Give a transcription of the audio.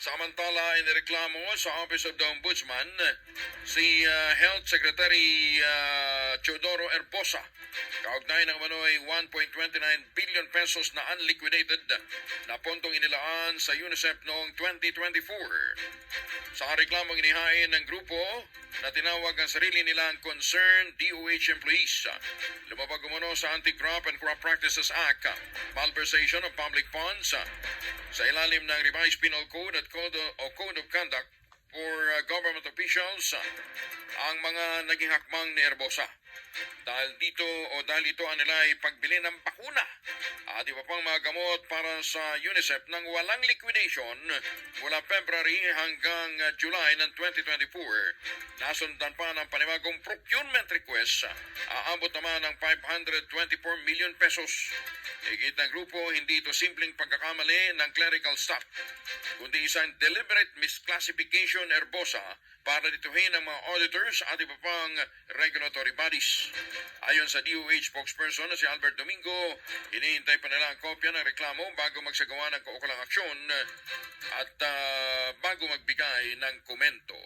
Samantala, inireklamo sa Office of the Ombudsman si Health Secretary Teodoro Herbosa. Kaugnay ng manoy 1.29 billion pesos na unliquidated na pondong inilaan sa UNICEF noong 2024. Sa reklamong inihain ng grupo na tinawag ang sarili nilang Concerned DOH Employees, lumabag umano sa Anti-Crop and Crop Practices Act, malversation of public funds, sa ilalim ng Revised Penal Code at Code of Conduct for Government Officials, ang mga naging hakbang ni Herbosa. Dahil ito ang nilay pagbili ng bakuna at iba pang mga gamot para sa UNICEF nang walang liquidation mula February hanggang July ng 2024. Nasundan pa ng panibagong procurement request, aabot naman ng 524 million pesos. Higit ng grupo, hindi ito simpleng pagkakamali ng clerical staff, kundi isang deliberate misclassification Herbosa para dituhin ang mga auditors at iba pang regulatory bodies. Ayon sa DOH spokesperson na si Albert Domingo, hinihintay pa nila ang kopya ng reklamo bago magsagawa ng kaukulang aksyon at bago magbigay ng komento.